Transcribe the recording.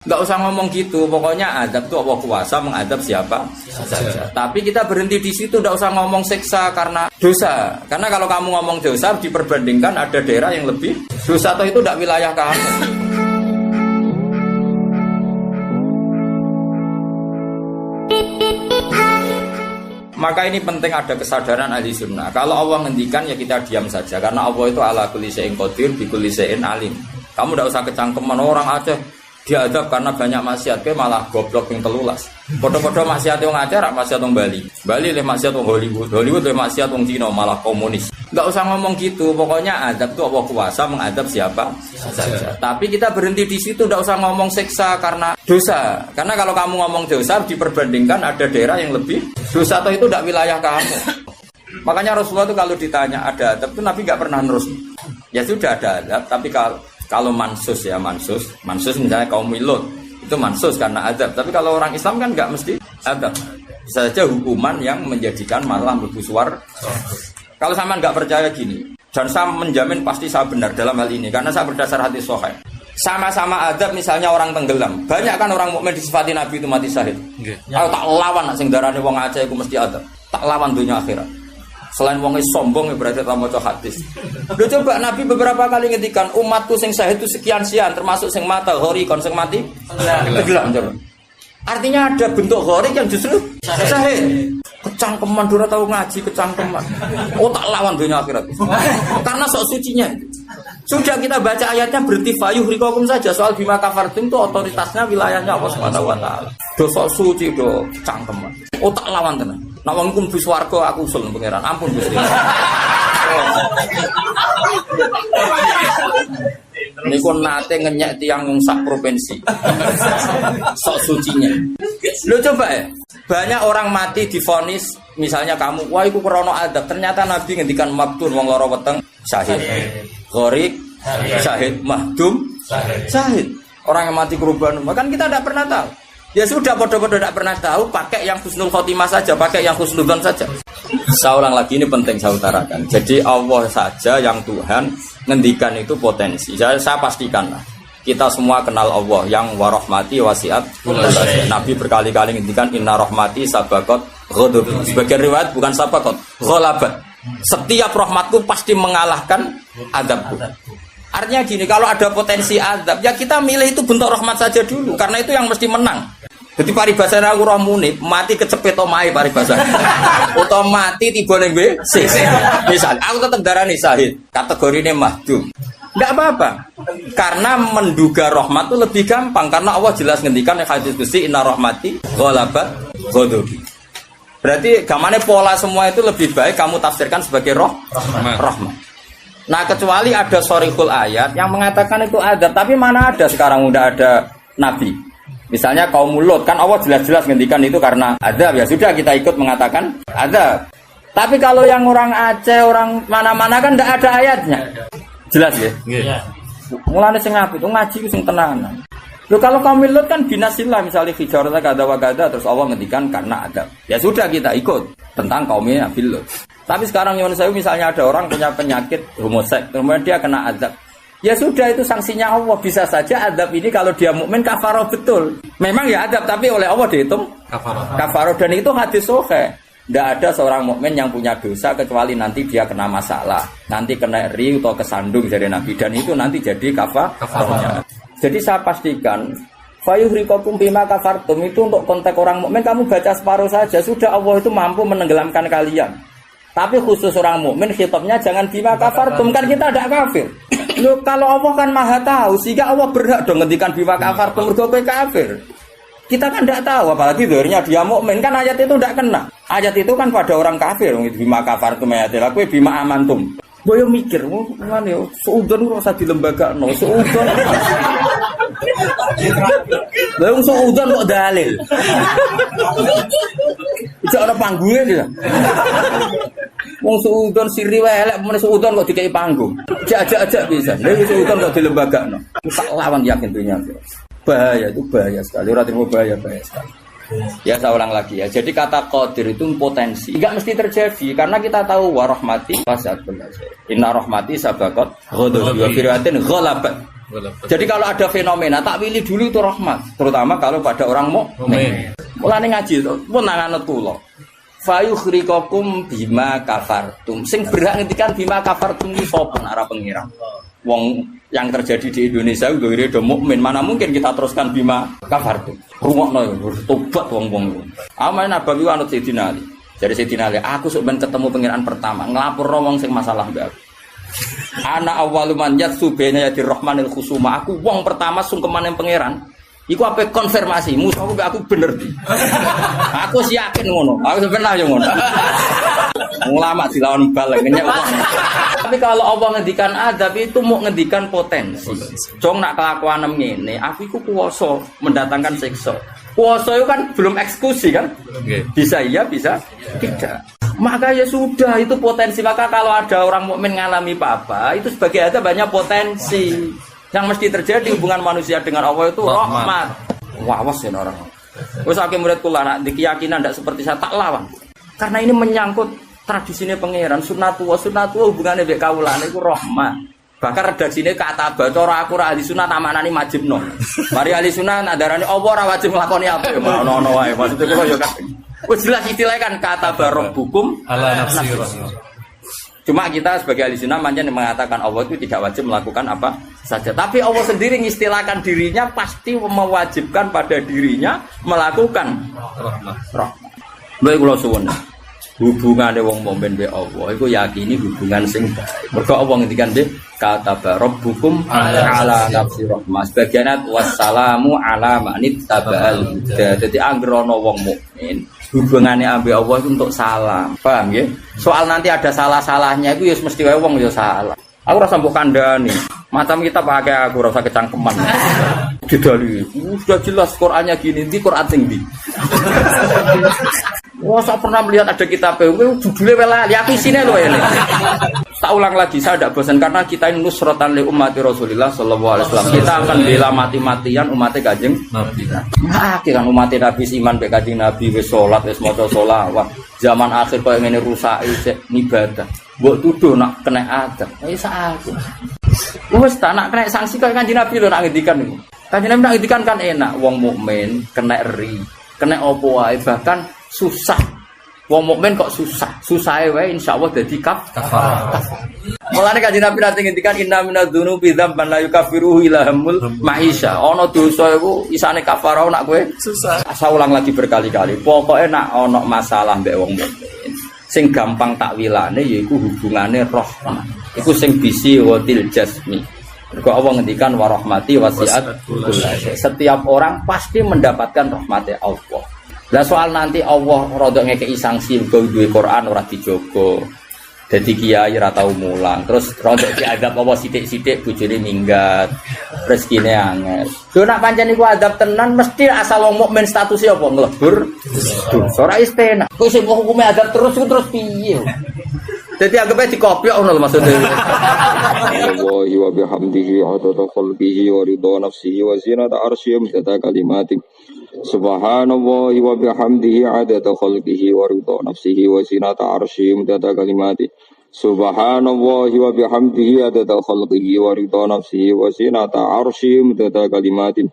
Nggak usah ngomong gitu, pokoknya adab itu Allah kuasa mengadab siapa saja. Tapi kita berhenti di situ, nggak usah ngomong siksa karena dosa. Karena kalau kamu ngomong dosa diperbandingkan ada daerah yang lebih dosa, atau itu tidak wilayah kamu. Maka ini penting ada kesadaran ahli sunnah. Kalau Allah ngendikan ya kita diam saja, karena Allah itu ala kulli syai'in qadir bi kulli syai'in alim. Kamu tidak usah kecangkeman orang Aceh diadab karena banyak maksiat, ke malah goblok yang telulas. Podo-podo maksiat yang Aceh, rak maksiat yang Bali. Bali le maksiat yang Hollywood, Hollywood le maksiat yang Cina, malah komunis. Nggak usah ngomong gitu, pokoknya adab itu Allah kuasa mengadab siapa saja. Tapi kita berhenti di situ, nggak usah ngomong siksa karena dosa. Karena kalau kamu ngomong dosa diperbandingkan ada daerah yang lebih dosa, atau itu tidak wilayah kamu. Makanya Rasulullah itu kalau ditanya ada adab itu Nabi nggak pernah nerus. Ya sudah ada adab, tapi kalau mansus ya mansus misalnya kaum Milot itu mansus karena adab. Tapi kalau orang Islam kan nggak mesti adab. Bisa saja hukuman yang menjadikan malah mlebu swarga. Kalau sama nggak percaya gini, dan saya menjamin pasti saya benar dalam hal ini karena saya berdasar hadis sahih. Sama-sama adab, misalnya orang tenggelam, banyak kan orang mukmin disifati Nabi itu mati syahid. Kalau tak lawan sing darane wong Aceh iku mesti adab. Tak lawan dunia akhirat. Selain wong sombong berarti tak maca hadis. Lho coba Nabi beberapa kali ngendikan umatku sing syahid itu sekian-sekian, termasuk sing mata hori kon sing mati tenggelam coba. Artinya ada bentuk gharik yang justru syahid. Kecangkeman dura tahu ngaji kecangkeman. Oh tak lawan dunia akhirat. Karena sok sucinya. Sudah kita baca ayatnya berhenti fayuh rikokum saja. Soal bima kafartum itu otoritasnya wilayahnya Allah Subhanahu wa taala. Do sok suci do kecangkeman. Oh tak lawan tenan. Nek wong iku mlebu swarga aku usul pangeran. Ampun Gusti. Niku nate ngenyek tiang wong sak provinsi. Sok sucinya. Lo coba ya. Banyak orang mati divonis, misalnya kamu, wah iku krana adab. Ternyata Nabi ngendikan maktun wong lara weteng syahid. Gharik syahid, mahdum syahid. Orang yang mati korban, kan kita tidak pernah tahu. Ya sudah, bodoh-bodoh tidak pernah tahu, pakai yang husnul khotimah saja, pakai yang husnudzon saja. Saya ulang lagi, ini penting saya utarakan. Jadi Allah saja yang Tuhan ngendikan itu potensi. Saya pastikan lah. Kita semua kenal Allah yang warahmati wasiat. Nabi berkali-kali ngendikan inna rahmati sabaqat ghadab. Sebagian riwayat bukan sabaqat, ghalabat. Setiap rahmatku pasti mengalahkan adabku. Artinya gini, kalau ada potensi adab, ya kita milih itu bentuk rahmat saja dulu, karena itu yang mesti menang. Jadi paribasa aku roh munib, mati kecepet omahe paribasa. Utawa mati tiba ning WC. Misal aku tetap darani syahid, kategorine mahdum. Enggak apa-apa. Karena menduga rahmat itu lebih gampang, karena Allah jelas ngendikan hadis qudsi inna rahmati ghalabat ghadabi. Berarti gamane pola semua itu lebih baik kamu tafsirkan sebagai rahmat. Nah, kecuali ada sharihul ayat yang mengatakan itu adab, tapi mana ada sekarang udah ada nabi. Misalnya kaum Lut, kan Allah jelas-jelas ngendikan itu karena adab, ya sudah kita ikut mengatakan adab. Tapi kalau yang orang Aceh, orang mana-mana kan enggak ada ayatnya. Jelas ya? Iya. Mulane sing apik itu ngaji sing tenanan. Loh kalau kaum Lut kan binasillah, misalnya hijarah kada wa kada, terus Allah ngendikan karena adab. Ya sudah kita ikut tentang kaumnya Nabi Lut. Tapi sekarang nyuwun sewu misalnya ada orang punya penyakit homoseks, kemudian dia kena adab. Ya sudah itu sanksinya Allah. Bisa saja adab ini kalau dia mukmin kafaroh betul. Memang ya adab, tapi oleh Allah dihitung kafaroh. Dan itu hadis sahih. Tidak ada seorang mukmin yang punya dosa kecuali nanti dia kena masalah, nanti kena riu atau kesandung dari Nabi, dan itu nanti jadi kafarohnya. Jadi saya pastikan fayuhrikokum bima kafartum itu untuk konteks orang mukmin kamu baca separuh saja, sudah Allah itu mampu menenggelamkan kalian. Tapi khusus orang mukmin khitabnya jangan bima kafartum, kan kita tidak kafir. Loh, kalau Allah kan maha tahu, sehingga Allah berhak dong ngendikan bima kafartum mergo kowe kafir. Kita kan tidak tahu, apalagi zahirnya dia mukmin, kan ayat itu tidak kena. Ayat itu kan pada orang kafir, bima kafartum ayatil kowe bima amantum. Boyo mikir, ngene yo, suudon ora usah dilembagakno, suudon. Lah wong suudon kok dalil. Iki ora panggunge ya. Wong suudon siri wae elek, men suudon kok dikai panggung. Ajak-ajak bisa. Lha suudon kok dilembagakno. Tak lawan yakin dunia. Bahaya itu bahaya sekali, ora terima bahaya sekali. Ya saya ulang lagi ya. Jadi kata qadir itu potensi. Enggak mesti terjadi karena kita tahu warahmati fasatul inna rahmati sabaqat ghadab wa firatin ghalabat. Jadi kalau ada fenomena takwili dulu itu rahmat, terutama kalau pada orang mukmin. Mulane ngaji pun nang anut kula. Fayukhriqakum bima kafartum. Sing berhak ngendikan bima kafartum iki sapa arah pengira. Wong yang terjadi di Indonesia udah mukmin, mana mungkin kita teruskan bima kafartum. Rungokno yo tobat wong-wong. Aman Nabawi anut Sayyidina Ali. Jadi Sayyidina Ali, aku sok ben ketemu pengiran pertama, nglapurno wong sing masalah mbak aku. Ana awwalu man yatsu baina yadir rahmanil khusuma. Aku wong pertama sungkeman yang pangeran. Iku apa konfirmasi musuhku aku bener di. Aku sih yakin ngono. Aku sebenarnya ngono. Ulama dilawan bal ngenyek. Tapi kalau Allah ngendikan adab itu mau ngendikan potensi. Jong nak kelakuan ngene, aku iku kuwasa mendatangkan siksa. Kuwasa itu kan belum eksekusi kan? Bisa iya, bisa tidak. Maka ya sudah itu potensi. Maka kalau ada orang mukmin ngalami apa-apa, itu sebagai ada banyak potensi. Yang mesti terjadi hubungan manusia dengan Allah itu rahmat. Wawas ya orang. Wes akeh murid kula nak di keyakinan ndak seperti saya tak lawan. Karena ini menyangkut tradisine pangeran sunnatullah hubungane mbek kawulane iku rahmat. Bahkan redaksine kata bacara aku ora ahli sunah tamanani majibno. Mari ahli sunah nadarane apa ora wajib nglakoni apa ya ono wae. Maksudnya kula ya kan. Wis jelas istilahnya kan kata barabbukum ala nafsi. Cuma kita sebagai ahli sunnah manjen mengatakan Allah itu tidak wajib melakukan apa saja. Tapi Allah sendiri mengistilahkan dirinya pasti mewajibkan pada dirinya melakukan rahmat. Baik kula suwun. Hubungane wong mukmin be Allah iku yakini hubungan sing baik. Mergo Allah ngendikan nggih kata rabbukum ala nafsi rahmah. Sebagian wassalamu ala manit tabal huda. Dadi anggere ana wong mukmin hubungannya ambek Allah itu untuk salam, paham ya? Soal nanti ada salah-salahnya itu ya mesti wae wong ya salah. Aku rasa mbok kandhani, macam kita pakai aku rasa kecangkeman. Didali, sudah jelas Qur'annya gini, di Qur'an sing ndi. Wah, saya pernah melihat ada kitab judulnya welali, aku isine lho ini. Tak ulang lagi, saya tidak bosan karena kita ini nusratan li ummati Rasulillah sallallahu alaihi wasallam. Kita akan bela mati-matian umatnya Kanjeng Nabi. Nah, kan umatnya Nabi iman be Kanjeng Nabi wis salat, wis maca sholawat. Zaman akhir koyo ngene rusak isih ibadah. Mbok tuduh nak kena adab. Wis aku. Wis tak nak kena sanksi koyo Kanjeng Nabi lho nak ngendikan niku. Kanjeng Nabi nak ngendikan kan enak, wong mukmin kena ri, kena opo wae bahkan susah. Wong mukmin kok susah. Susahe wae insyaallah dadi kafarah. Mulane Kanjeng Nabi nanti ngendikan inna minadz-dzunubi dzamban la yukaffiruhu illa hamul maisha. Ana dosa iku isane kafarah nak kowe susah. Asa ulang lagi berkali-kali. Pokoke nak ana masalah mbek wong mukmin, sing gampang takwilane yaiku hubungane rahmah. Iku sing bisi watil jasmi. Mergo Allah ngendikan wa rahmati wasi'at kullasyai. Setiap orang pasti mendapatkan rahmate Allah. Lah soal nanti Allah rodok ngekei sanksi mergo duwe Quran ora dijogo. Dadi kiai ora tau mulang. Terus rodok diadab apa sithik-sithik bojone minggat. Rezekine angel. Lho nak pancen iku adab tenan mesti asal wong mukmin statusnya apa nglebur. Ora istena. Kok sing hukume adab terus piye? Dadi anggape dikopiok ngono lho maksudnya. Allahi wa bihamdihi adada khalqihi wa ridha nafsihi wa zinata arsyihi wa kalimatih. Subhanallah wa bihamdihi adada khalqihi wa ridha nafsihi wa zinata arsyihi mudada kalimati. Subhanallah wa bihamdihi adada khalqihi wa ridha nafsihi wa zinata arsyihi mudada kalimati.